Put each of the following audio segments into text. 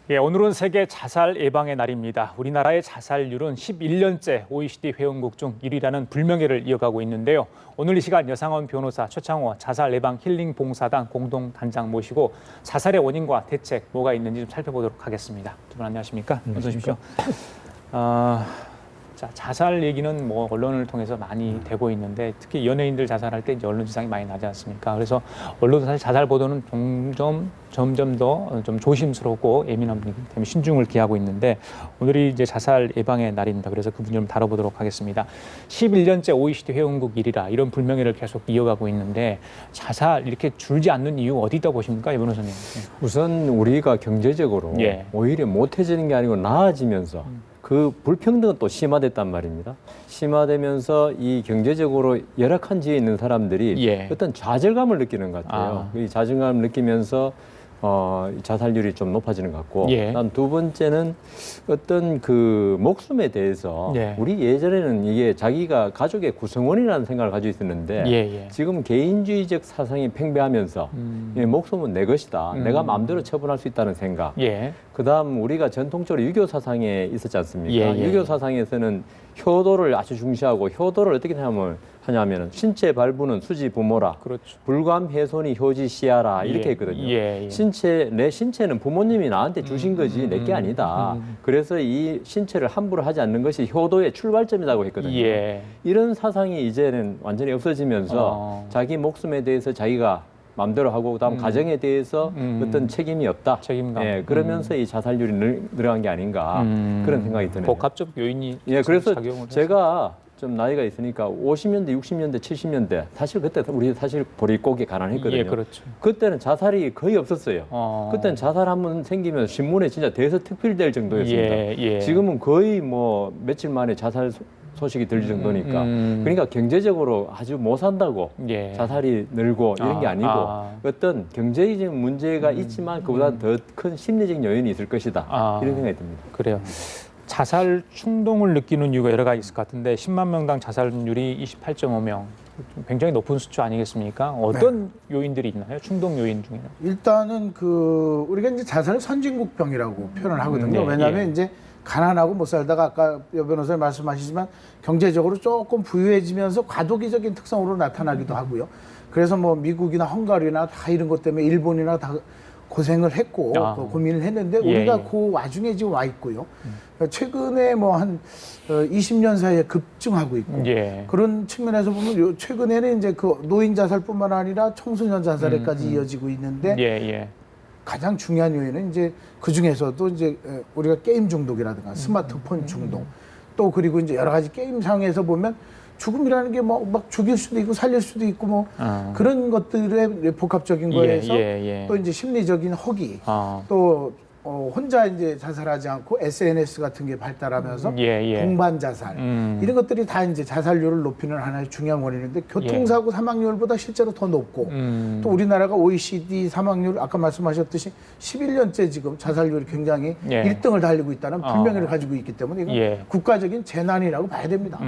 예, 오늘은 세계 자살 예방의 날입니다. 우리나라의 자살률은 11년째 OECD 회원국 중 1위라는 불명예를 이어가고 있는데요. 오늘 이 시간 여상원 변호사, 최창호 자살 예방 힐링 봉사단 공동 단장 모시고 자살의 원인과 대책 뭐가 있는지 좀 살펴보도록 하겠습니다. 두 분 안녕하십니까? 어서 오십시오. 자, 자살 얘기는 뭐 언론을 통해서 많이 되고 있는데 특히 연예인들 자살할 때 이제 언론 지상이 많이 나지 않습니까? 그래서 언론도 사실 자살 보도는 점점 더 좀 조심스럽고 예민한 분위기 때문에 신중을 기하고 있는데 오늘이 이제 자살 예방의 날입니다. 그래서 그 분을 좀 다뤄보도록 하겠습니다. 11년째 OECD 회원국 1위라 이런 불명예를 계속 이어가고 있는데 자살 이렇게 줄지 않는 이유 어디 있다고 보십니까, 이 변호사님? 우선 우리가 경제적으로 오히려 못해지는 게 아니고 나아지면서 그 불평등은 또 심화됐단 말입니다. 심화되면서 이 경제적으로 열악한 지에 있는 사람들이 어떤 좌절감을 느끼는 것 같아요. 이 좌절감을 느끼면서 자살률이 좀 높아지는 것 같고, 그다음 두 번째는 어떤 그 목숨에 대해서 우리 예전에는 이게 자기가 가족의 구성원이라는 생각을 가지고 있었는데 지금 개인주의적 사상이 팽배하면서 목숨은 내 것이다. 내가 마음대로 처분할 수 있다는 생각. 그다음 우리가 전통적으로 유교 사상에 있었지 않습니까? 유교 사상에서는 효도를 아주 중시하고 효도를 어떻게 하냐면 신체 발부는 수지 부모라. 불감 훼손이 효지 시하라. 이렇게 했거든요. 내 신체는 부모님이 나한테 주신 거지 내 게 아니다. 그래서 이 신체를 함부로 하지 않는 것이 효도의 출발점이라고 했거든요. 이런 사상이 이제는 완전히 없어지면서 자기 목숨에 대해서 자기가 마음대로 하고 그다음 가정에 대해서 어떤 책임이 없다. 책임감. 그러면서 이 자살률이 늘어간 게 아닌가 그런 생각이 드네요. 복합적 요인이 그래서 제가 좀 나이가 있으니까 50년대, 60년대, 70년대 사실 그때 우리 사실 보릿고개 가난했거든요. 그때는 자살이 거의 없었어요. 그때는 자살 한번 생기면 신문에 진짜 대서특필될 정도였습니다. 지금은 거의 뭐 며칠 만에 자살 소식이 들릴 정도니까 그러니까 경제적으로 아주 못 산다고 자살이 늘고 이런 게 아니고 어떤 경제적 문제가 있지만 그보다 더 큰 심리적 요인이 있을 것이다 이런 생각이 듭니다. 그래요. 자살 충동을 느끼는 이유가 여러 가지 있을 것 같은데 10만 명당 자살률이 28.5명 굉장히 높은 수치 아니겠습니까? 어떤 요인들이 있나요? 충동 요인 중에는? 일단은 우리가 이제 자살을 선진국병이라고 표현을 하거든요. 왜냐하면 이제 가난하고 못 살다가 아까 여 변호사님 말씀하시지만 경제적으로 조금 부유해지면서 과도기적인 특성으로 나타나기도 하고요. 그래서 뭐 미국이나 헝가리나 다 이런 것 때문에 일본이나 다 고생을 했고 고민을 했는데 우리가 그 와중에 지금 와 있고요. 최근에 뭐 한 20년 사이에 급증하고 있고 그런 측면에서 보면 최근에는 이제 그 노인 자살뿐만 아니라 청소년 자살에까지 이어지고 있는데 가장 중요한 요인은 이제 그 중에서도 이제 우리가 게임 중독이라든가 스마트폰 중독 또 그리고 이제 여러 가지 게임상에서 보면 죽음이라는 게 뭐 막 죽일 수도 있고 살릴 수도 있고 뭐 그런 것들의 복합적인 거에서 또 이제 심리적인 허기 또 혼자 이제 자살하지 않고 SNS 같은 게 발달하면서 동반 자살 이런 것들이 다 이제 자살률을 높이는 하나의 중요한 원인인데 교통사고 사망률보다 실제로 더 높고 또 우리나라가 OECD 사망률 아까 말씀하셨듯이 11년째 지금 자살률이 굉장히 1등을 달리고 있다는 불명예를 가지고 있기 때문에 이건 국가적인 재난이라고 봐야 됩니다.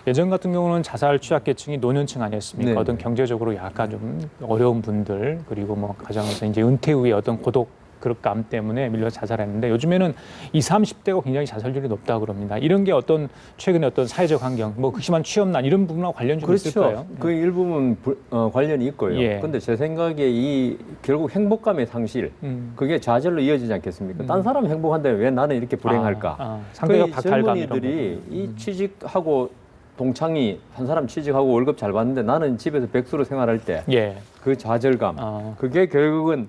예전 같은 경우는 자살 취약계층이 노년층 아니었습니까? 어떤 경제적으로 약간 좀 어려운 분들 그리고 뭐 가정에서 이제 은퇴 후에 어떤 고독 그런 때문에 밀려 자살했는데 요즘에는 20, 30대가 굉장히 자살률이 높다고 그럽니다. 이런 게 어떤 최근에 어떤 사회적 환경, 뭐 극심한 취업난 이런 부분하고 관련이 좀 있을까요? 그 일부분 관련이 있고요. 그런데 제 생각에 결국 행복감의 상실, 그게 좌절로 이어지지 않겠습니까? 딴 사람 행복한데 왜 나는 이렇게 불행할까? 상대적 박탈감 이런 젊은이들이 이 취직하고 동창이 한 사람 취직하고 월급 잘 받는데 나는 집에서 백수로 생활할 때 그 좌절감 그게 결국은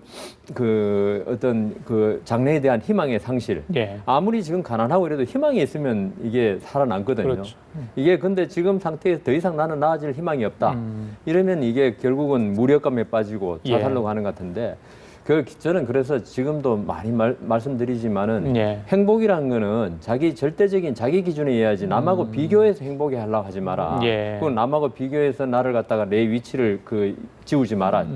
그 어떤 그 장래에 대한 희망의 상실 아무리 지금 가난하고 이래도 희망이 있으면 이게 살아남거든요. 이게 근데 지금 상태에서 더 이상 나는 나아질 희망이 없다 이러면 이게 결국은 무력감에 빠지고 자살로 가는 것 같은데 저는 그래서 지금도 많이 말씀드리지만은 행복이라는 거는 절대적인 자기 기준에 의해야지 남하고 비교해서 행복해 하려고 하지 마라. 그건 남하고 비교해서 나를 갖다가 내 위치를 지우지 마라.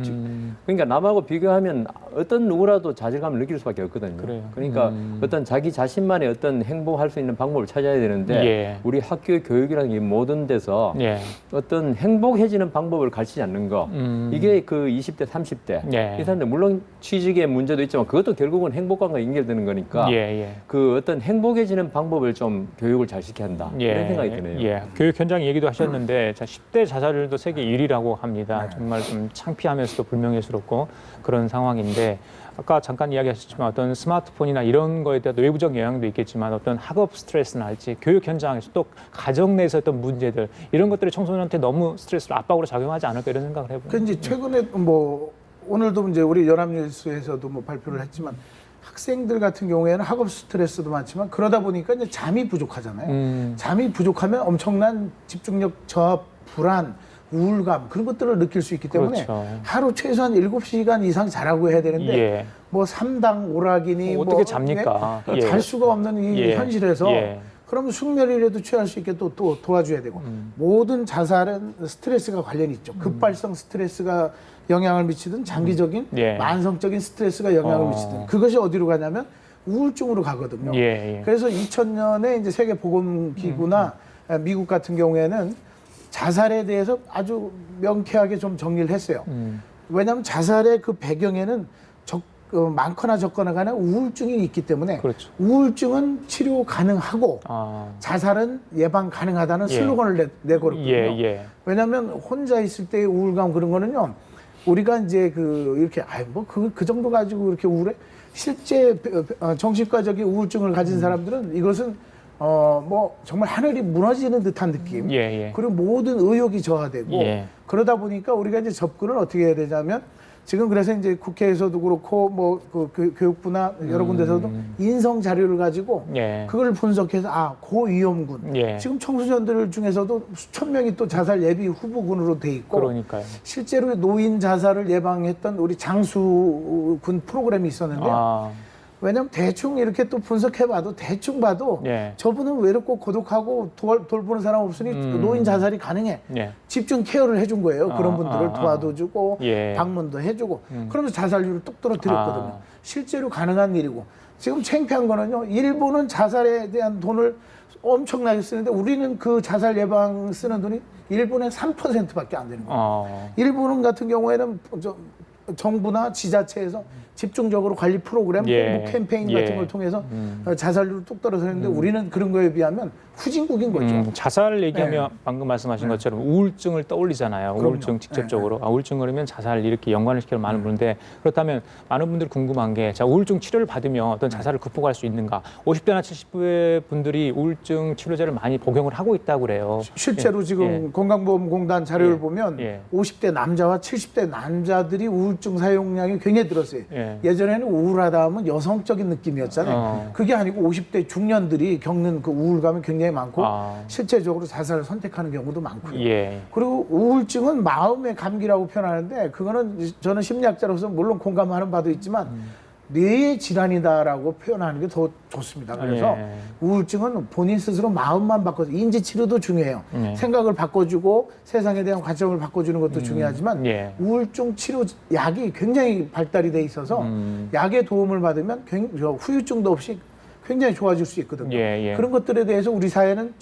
그러니까 남하고 비교하면 어떤 누구라도 자질감을 느낄 수밖에 없거든요. 그래요. 그러니까 어떤 자기 자신만의 어떤 행복할 수 있는 방법을 찾아야 되는데 예. 우리 학교의 교육이라는 게 모든 데서 예. 어떤 행복해지는 방법을 가르치지 않는 거 이게 그 20대, 30대 예. 이 사람들 물론 취직의 문제도 있지만 그것도 결국은 행복감과 연결되는 거니까 예. 그 어떤 행복해지는 방법을 좀 교육을 잘 시켜야 한다 이런 생각이 드네요. 예. 교육 현장 얘기도 하셨는데 10대 자살률도 세계 1위라고 합니다. 정말 좀 창피하면서도 불명예스럽고 그런 상황인데 아까 잠깐 이야기하셨지만 어떤 스마트폰이나 이런 거에 대한 외부적 영향도 있겠지만 어떤 학업 스트레스나 할지 교육 현장에서 또 가정 내에서 어떤 문제들 이런 것들이 청소년한테 너무 스트레스로 압박으로 작용하지 않을까 이런 생각을 해보요. 그 이제 최근에 뭐 오늘도 이제 우리 연합뉴스에서도 뭐 발표를 했지만 학생들 같은 경우에는 학업 스트레스도 많지만 그러다 보니까 이제 잠이 부족하잖아요. 잠이 부족하면 엄청난 집중력 저하, 불안, 우울감 그런 것들을 느낄 수 있기 때문에 그렇죠. 하루 최소한 7시간 이상 자라고 해야 되는데 예. 뭐 3당 오락이니 어떻게 잡니까? 네? 예. 잘 수가 없는 이 예. 현실에서 예. 그러면 숙면이라도 취할 수 있게 또 도와줘야 되고 모든 자살은 스트레스가 관련이 있죠. 급발성 스트레스가 영향을 미치든 장기적인 예. 만성적인 스트레스가 영향을 미치든 그것이 어디로 가냐면 우울증으로 가거든요. 예. 그래서 2000년에 이제 세계보건기구나 미국 같은 경우에는 자살에 대해서 아주 명쾌하게 좀 정리를 했어요. 왜냐하면 자살의 그 배경에는 많거나 적거나 간에 우울증이 있기 때문에 그렇죠. 우울증은 치료 가능하고 자살은 예방 가능하다는 예. 슬로건을 내걸었거든요. 예. 왜냐하면 혼자 있을 때의 우울감 그런 거는요. 우리가 이제 이렇게 그 정도 가지고 이렇게 우울해? 실제 정신과적인 우울증을 가진 사람들은 이것은 뭐 정말 하늘이 무너지는 듯한 느낌. 예. 그리고 모든 의욕이 저하되고 예. 그러다 보니까 우리가 이제 접근을 어떻게 해야 되냐면 지금 그래서 이제 국회에서도 그렇고 뭐 그 교육부나 여러 군데서도 인성 자료를 가지고 예. 그걸 분석해서 고위험군. 예. 지금 청소년들 중에서도 수천 명이 또 자살 예비 후보군으로 돼 있고 그러니까요. 실제로 노인 자살을 예방했던 우리 장수군 프로그램이 있었는데요. 왜냐면 대충 이렇게 또 분석해봐도 대충 봐도 예. 저분은 외롭고 고독하고 돌보는 사람 없으니 노인 자살이 가능해. 예. 집중 케어를 해준 거예요. 그런 분들을 도와도 주고 예. 방문도 해주고 그러면서 자살률을 뚝 떨어뜨렸거든요. 실제로 가능한 일이고 지금 창피한 거는요. 일본은 자살에 대한 돈을 엄청나게 쓰는데 우리는 그 자살 예방 쓰는 돈이 일본의 3%밖에 안 되는 거예요. 일본 같은 경우에는 정부나 지자체에서 집중적으로 관리 프로그램, 홍보 캠페인 같은 걸 통해서 자살률을 뚝 떨어뜨리는데 우리는 그런 거에 비하면 후진국인 거죠. 자살 얘기하면 방금 말씀하신 것처럼 우울증을 떠올리잖아요. 그럼요. 우울증 직접적으로. 우울증 그러면 자살 이렇게 연관을 시키는 많은 분인데 그렇다면 많은 분들이 궁금한 게 우울증 치료를 받으면 어떤 자살을 극복할 수 있는가. 50대나 70대 분들이 우울증 치료제를 많이 복용을 하고 있다고 그래요. 실제로 지금 건강보험공단 자료를 보면 50대 남자와 70대 남자들이 우울증 사용량이 굉장히 늘었어요. 예전에는 우울하다 하면 여성적인 느낌이었잖아요. 그게 아니고 50대 중년들이 겪는 그 우울감이 굉장히 많고 실제적으로 자살을 선택하는 경우도 많고요. 그리고 우울증은 마음의 감기라고 표현하는데 그거는 저는 심리학자로서 물론 공감하는 바도 있지만 뇌의 질환이다라고 표현하는 게 더 좋습니다. 그래서 우울증은 본인 스스로 마음만 바꿔서 인지 치료도 중요해요. 생각을 바꿔주고 세상에 대한 관점을 바꿔주는 것도 중요하지만 우울증 치료 약이 굉장히 발달이 돼 있어서 약의 도움을 받으면 후유증도 없이 굉장히 좋아질 수 있거든요. 그런 것들에 대해서 우리 사회는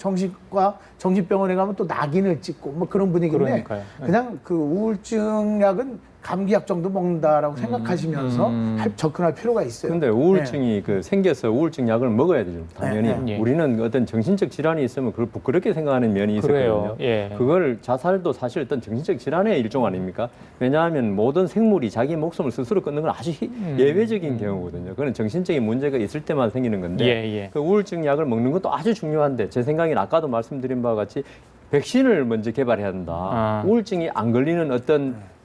정신병원에 가면 또 낙인을 찍고 뭐 그런 분위기인데 그냥 그 우울증 약은 감기약 정도 먹는다라고 생각하시면서 접근할 필요가 있어요. 그런데 우울증이 생겨서 우울증 약을 먹어야 되죠. 당연히. 우리는 어떤 정신적 질환이 있으면 그걸 부끄럽게 생각하는 면이 있었거든요. 그걸 자살도 사실 어떤 정신적 질환의 일종 아닙니까? 왜냐하면 모든 생물이 자기 목숨을 스스로 끊는 건 아주 예외적인 경우거든요. 그건 정신적인 문제가 있을 때만 생기는 건데 그 우울증 약을 먹는 것도 아주 중요한데 제 생각에는 아까도 말씀드린 바와 같이 백신을 먼저 개발해야 한다. 우울증이 안 걸리는 어떤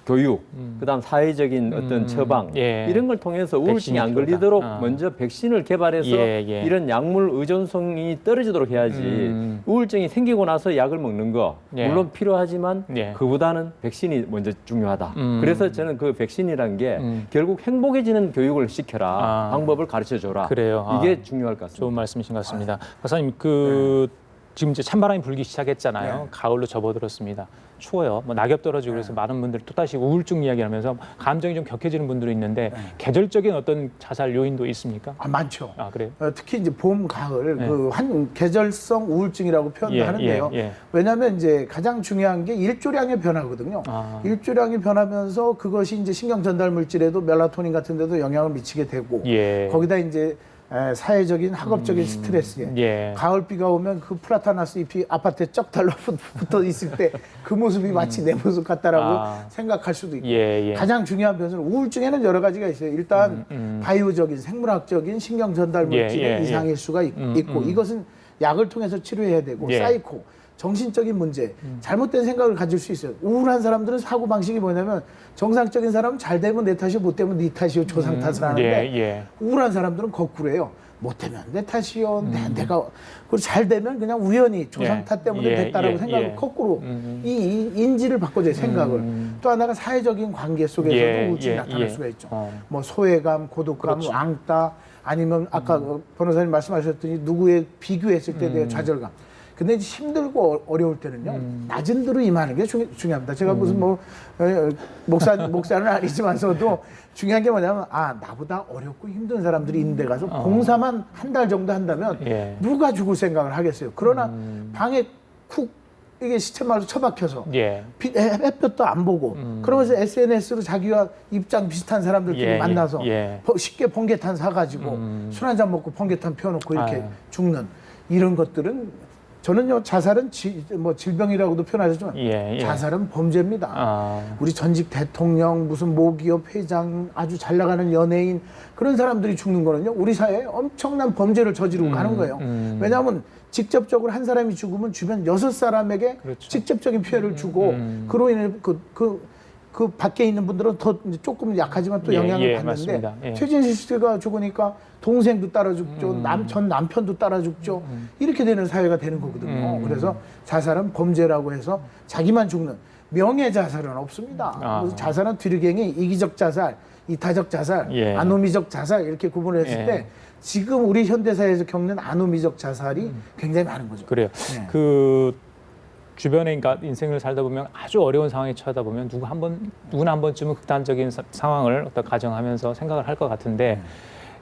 교육, 그다음 사회적인 어떤 처방 이런 걸 통해서 우울증이 안 걸리도록 먼저 백신을 개발해서 이런 약물 의존성이 떨어지도록 해야지 우울증이 생기고 나서 약을 먹는 거 물론 필요하지만 그보다는 백신이 먼저 중요하다. 그래서 저는 그 백신이란 게 결국 행복해지는 교육을 시켜라. 방법을 가르쳐줘라. 그래요. 이게 중요할 것 같습니다. 좋은 말씀이신 것 같습니다. 박사님 지금 이제 찬바람이 불기 시작했잖아요. 가을로 접어들었습니다. 추워요. 뭐 낙엽 떨어지고 그래서 많은 분들이 또다시 우울증 이야기하면서 감정이 좀 격해지는 분들이 있는데 계절적인 어떤 자살 요인도 있습니까? 많죠. 아, 그래요? 특히 이제 봄, 가을 네. 그 한 계절성 우울증이라고 표현도 예, 하는데요. 예, 예. 왜냐하면 이제 가장 중요한 게 일조량의 변화거든요. 일조량이 변하면서 그것이 이제 신경 전달 물질에도 멜라토닌 같은 데도 영향을 미치게 되고 예. 거기다 이제 사회적인 학업적인 스트레스에 예. 가을비가 오면 그 플라타나스 잎이 아파트에 쩍 달라붙어 있을 때 그 모습이 마치 내 모습 같다라고 생각할 수도 있고 예, 예. 가장 중요한 변수는 우울증에는 여러 가지가 있어요. 일단 바이오적인 생물학적인 신경 전달 물질의 예, 예, 이상일 수가 있고 이것은 약을 통해서 치료해야 되고 예. 사이코 정신적인 문제, 잘못된 생각을 가질 수 있어요. 우울한 사람들은 사고 방식이 뭐냐면 정상적인 사람은 잘 되면 내 탓이요, 못 되면 네 탓이요, 조상 탓을 하는데 예, 예. 우울한 사람들은 거꾸로예요. 못 되면 내 탓이요, 내가 그리고 잘 되면 그냥 우연히 조상 예. 탓 때문에 예, 됐다라고 예, 생각을 예. 거꾸로 이 인지를 바꿔줘요, 생각을. 또 하나가 사회적인 관계 속에서도 예, 우울증이 예, 나타날 예. 수가 있죠. 뭐 소외감, 고독감, 그렇죠. 왕따 아니면 아까 변호사님 말씀하셨더니 누구에 비교했을 때 대한 좌절감. 근데 이제 힘들고 어려울 때는요, 낮은 대로 임하는 게 중요합니다. 제가 무슨 뭐, 목사는 아니지만서도 중요한 게 뭐냐면, 나보다 어렵고 힘든 사람들이 있는데 가서 봉사만 한 달 정도 한다면 예. 누가 죽을 생각을 하겠어요. 그러나 방에 쿡, 이게 시체마저 처박혀서 예. 햇볕도 안 보고 그러면서 SNS로 자기와 입장 비슷한 사람들끼리 예, 만나서 예. 쉽게 번개탄 사가지고 술 한잔 먹고 번개탄 펴놓고 이렇게 아유. 죽는 이런 것들은 저는요 자살은 질병이라고도 표현하지만 예, 예. 자살은 범죄입니다. 우리 전직 대통령 무슨 모기업 회장 아주 잘 나가는 연예인 그런 사람들이 죽는 거는요 우리 사회에 엄청난 범죄를 저지르고 가는 거예요. 왜냐하면 직접적으로 한 사람이 죽으면 주변 6사람에게 그렇죠. 직접적인 피해를 주고 그로 인해 그 밖에 있는 분들은 더 이제 조금 약하지만 또 예, 영향을 예, 받는데 맞습니다. 예. 최진실 씨가 죽으니까 동생도 따라 죽죠, 남편도 따라 죽죠. 이렇게 되는 사회가 되는 거거든요. 그래서 자살은 범죄라고 해서 자기만 죽는 명예 자살은 없습니다. 그래서 자살은 뒤르갱이, 이기적 자살, 이타적 자살, 예. 아노미적 자살 이렇게 구분을 했을 예. 때 지금 우리 현대사회에서 겪는 아노미적 자살이 굉장히 많은 거죠. 그래요. 네. 그 주변에 그러니까 인생을 살다 보면 아주 어려운 상황에 처하다 보면 누구나 한 번쯤은 극단적인 상황을 어떤 가정하면서 생각을 할 것 같은데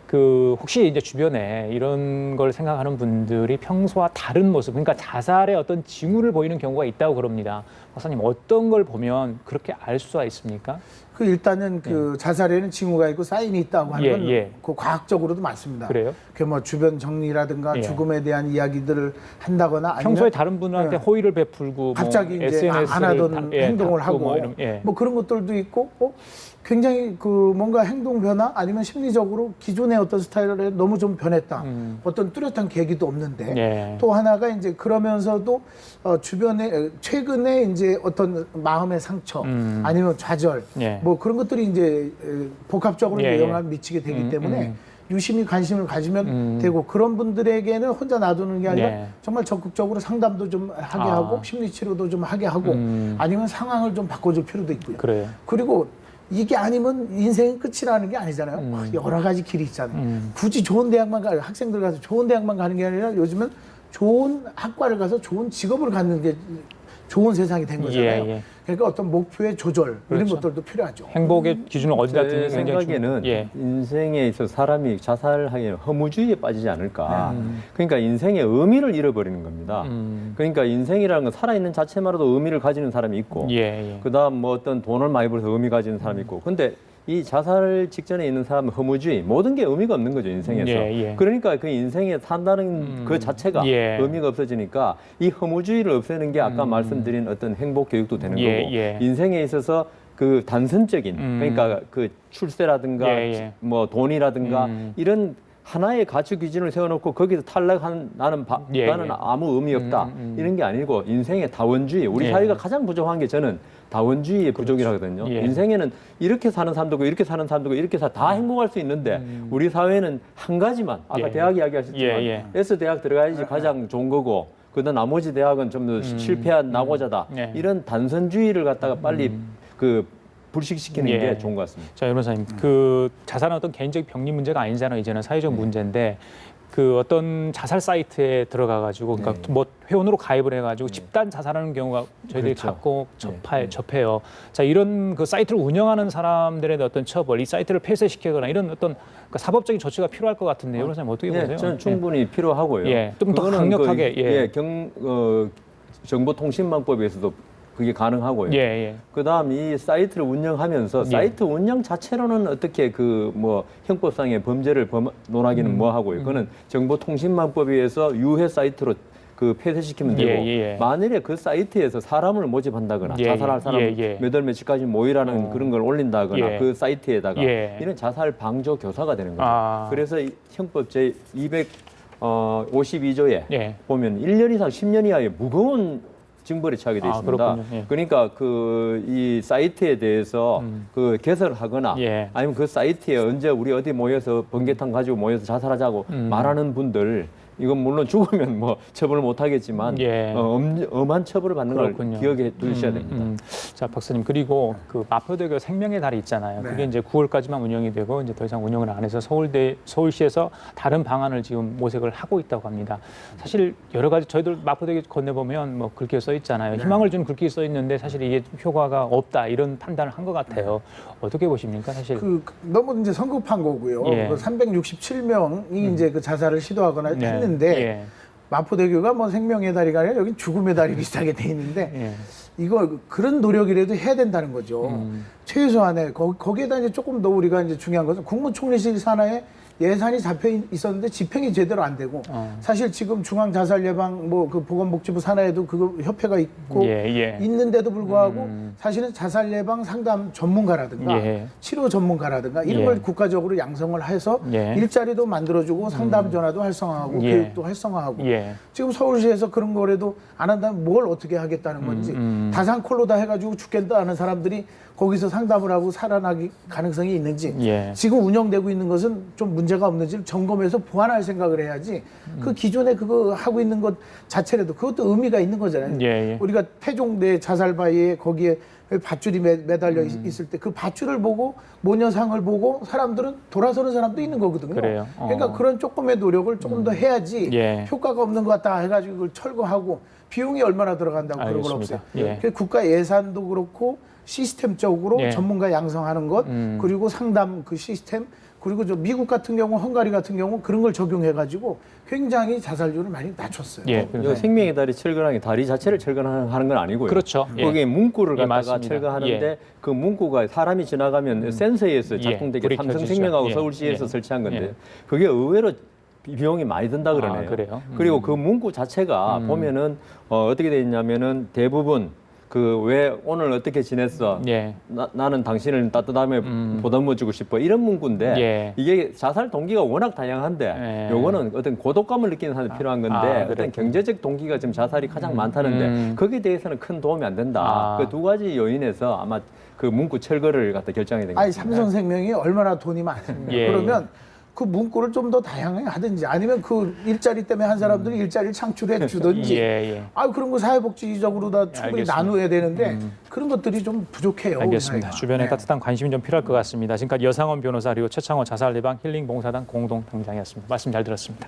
그 혹시 이제 주변에 이런 걸 생각하는 분들이 평소와 다른 모습, 그러니까 자살의 어떤 징후를 보이는 경우가 있다고 그럽니다. 박사님 어떤 걸 보면 그렇게 알 수가 있습니까? 그 일단은 그 자살에는 징후가 있고 사인이 있다고 하는 건 예. 그 과학적으로도 맞습니다. 그래요? 그 뭐 주변 정리라든가 예. 죽음에 대한 이야기들을 한다거나 아니면 평소에 다른 분들한테 예. 호의를 베풀고 갑자기 뭐 이제 SNS를 안 하던 행동을 하고 뭐 그런 것들도 있고 굉장히 그 뭔가 행동 변화 아니면 심리적으로 기존의 어떤 스타일에 너무 좀 변했다. 어떤 뚜렷한 계기도 없는데 예. 또 하나가 이제 그러면서도 주변에 최근에 이제 어떤 마음의 상처 아니면 좌절 예. 뭐 그런 것들이 이제 복합적으로 예, 예. 영향을 미치게 되기 때문에 유심히 관심을 가지면 되고 그런 분들에게는 혼자 놔두는 게 아니라 예. 정말 적극적으로 상담도 좀 하게 하고 심리치료도 좀 하게 하고 아니면 상황을 좀 바꿔줄 필요도 있고요. 그래요. 그리고 이게 아니면 인생은 끝이라는 게 아니잖아요. 여러 가지 길이 있잖아요. 굳이 좋은 대학만 학생들 가서 좋은 대학만 가는 게 아니라 요즘은 좋은 학과를 가서 좋은 직업을 갖는 게 좋은 세상이 된 거잖아요. 예. 그러니까 어떤 목표의 조절 이런 그렇죠. 것들도 필요하죠. 행복의 기준은 어디다 두는 제 게 굉장히 생각에는 예. 인생에 있어서 사람이 자살하기에는 허무주의에 빠지지 않을까. 그러니까 인생의 의미를 잃어버리는 겁니다. 그러니까 인생이라는 건 살아있는 자체만으로도 의미를 가지는 사람이 있고 예. 그다음 뭐 어떤 돈을 많이 벌어서 의미 가지는 사람이 있고 근데 이 자살 직전에 있는 사람은 허무주의 모든 게 의미가 없는 거죠 인생에서. 예. 그러니까 그 인생에 산다는 그 자체가 예. 의미가 없어지니까 이 허무주의를 없애는 게 아까 말씀드린 어떤 행복 교육도 되는 예, 거고 예. 인생에 있어서 그 단선적인 그러니까 그 출세라든가 예. 뭐 돈이라든가 이런 하나의 가치 기준을 세워놓고 거기서 탈락한 나는 아무 의미 없다 이런 게 아니고 인생의 다원주의 우리 예. 사회가 가장 부족한 게 저는 다원주의의 부족이라거든요. 예. 인생에는 이렇게 사는 사람도 있고 이렇게 사는 사람도 있고 이렇게 다 행복할 수 있는데 우리 사회는 한 가지만 아까 예. 대학 이야기하셨지만 S대학 들어가야지 가장 좋은 거고 그다음 나머지 대학은 좀 더 실패한 낙오자다 예. 이런 단선주의를 갖다가 빨리 그 불식시키는 예. 게 좋은 것 같습니다. 자, 변호사님, 그 자살은 어떤 개인적 병리 문제가 아니잖아요. 이제는 사회적 문제인데 그 어떤 자살 사이트에 들어가가지고 그러니까 뭐 회원으로 가입을 해가지고 집단 자살하는 경우가 저희들이 그렇죠. 갖고 접해요. 자, 이런 그 사이트를 운영하는 사람들에 대한 어떤 처벌, 이 사이트를 폐쇄시키거나 이런 어떤 그러니까 사법적인 조치가 필요할 것 같은데요. 변호사님 어떻게 보세요? 저는 충분히 필요하고요. 예, 좀 더 그거는 강력하게. 정보통신망법에서도 그게 가능하고요. 예, 예. 그다음 이 사이트를 운영하면서 예. 사이트 운영 자체로는 어떻게 그 뭐 형법상의 범죄를 논하기는 뭐 하고요. 그거는 정보통신망법에 의해서 유해 사이트로 그 폐쇄시키면 되고 예. 만일에 그 사이트에서 사람을 모집한다거나 예, 자살할 사람 예. 몇 월 며칠까지 모이라는 그런 걸 올린다거나 예. 그 사이트에다가 예. 이런 자살 방조 교사가 되는 거죠. 아. 그래서 이 형법 제 252조에 예. 보면 1년 이상 10년 이하의 무거운 징벌에 처하게 되어 아, 있습니다. 그렇군요. 예. 그러니까 그 이 사이트에 대해서 그 개설을 하거나 예. 아니면 그 사이트에 언제 우리 어디 모여서 번개탄 가지고 모여서 자살하자고 말하는 분들 이건 물론 죽으면 뭐 처벌을 못 하겠지만 예. 엄한 처벌을 받는 그렇군요. 걸 기억해 두셔야 됩니다. 자, 박사님, 그리고 그 마포대교 생명의 달이 있잖아요. 네. 그게 이제 9월까지만 운영이 되고 이제 더 이상 운영을 안 해서 서울시에서 다른 방안을 지금 모색을 하고 있다고 합니다. 사실 여러 가지 저희들 마포대교 건너보면 뭐 글귀에 써 있잖아요. 네. 희망을 준 글귀에 써 있는데 사실 이게 효과가 없다 이런 판단을 한 것 같아요. 어떻게 보십니까, 사실? 너무 이제 성급한 거고요. 예. 그 367명이 이제 그 자살을 시도하거나 네. 했는데 예. 마포대교가 뭐 생명의 달이가 아니라 여기 죽음의 달이 비슷하게 돼 있는데 예. 이거 그런 노력이라도 해야 된다는 거죠. 최소한의 거기에다 이제 조금 더 우리가 이제 중요한 것은 국무총리실 산하에 예산이 잡혀 있었는데 집행이 제대로 안 되고 사실 지금 중앙 자살 예방 뭐 그 보건복지부 산하에도 그거 협회가 있고 있는데도 불구하고 사실은 자살 예방 상담 전문가라든가 치료 전문가라든가 이런 걸 국가적으로 양성을 해서 일자리도 만들어주고 상담 전화도 활성화하고 교육도 활성화하고 지금 서울시에서 그런 거라도 안 한다면 뭘 어떻게 하겠다는 건지 다산콜로다 해가지고 죽겠다는 사람들이 거기서 상담을 하고 살아나기 가능성이 있는지 지금 운영되고 있는 것은 좀 문제가 없는지 점검해서 보완할 생각을 해야지 그 기존에 그거 하고 있는 것 자체라도 그것도 의미가 있는 거잖아요. 우리가 태종대 자살바위에 거기에 밧줄이 매달려 있을 때 그 밧줄을 보고 모녀상을 보고 사람들은 돌아서는 사람도 있는 거거든요. 그래요? 그러니까 그런 조금의 노력을 조금 더 해야지 효과가 없는 것 같다 해가지고 그걸 철거하고 비용이 얼마나 들어간다고 그런 건 없어요. 그래서 국가 예산도 그렇고 시스템적으로 전문가 양성하는 것 그리고 상담 그 시스템 그리고 저 미국 같은 경우 헝가리 같은 경우 그런 걸 적용해가지고 굉장히 자살률을 많이 낮췄어요. 생명의 달이 철거하는 게 다리 자체를 철거하는 건 아니고요. 그렇죠. 거기에 문구를 갖다가 맞습니다. 철거하는데 그 문구가 사람이 지나가면 센서에서 작동되게 삼성생명하고 서울시에서 설치한 건데 그게 의외로 비용이 많이 든다 그러네요. 그래요? 그리고 그 문구 자체가 보면은 어떻게 돼 있냐면은 대부분 그 왜 오늘 어떻게 지냈어? 나는 당신을 따뜻함에 보듬어주고 싶어. 이런 문구인데 이게 자살 동기가 워낙 다양한데 요거는 어떤 고독감을 느끼는 사람이 필요한 건데 어떤 경제적 동기가 지금 자살이 가장 많다는데 거기에 대해서는 큰 도움이 안 된다. 그 두 가지 요인에서 아마 그 문구 철거를 갖다 결정이 된 것 같습니다. 삼성생명이 얼마나 돈이 많습니까? 그러면 그 문구를 좀 더 다양하게 하든지 아니면 그 일자리 때문에 한 사람들이 일자리를 창출해 주든지 그런 거 사회복지적으로 다 충분히 나누어야 되는데 그런 것들이 좀 부족해요. 알겠습니다. 주변에 따뜻한 관심이 좀 필요할 것 같습니다. 지금까지 여상원 변호사 그리고 최창호 자살예방 힐링봉사단 공동당장이었습니다. 말씀 잘 들었습니다.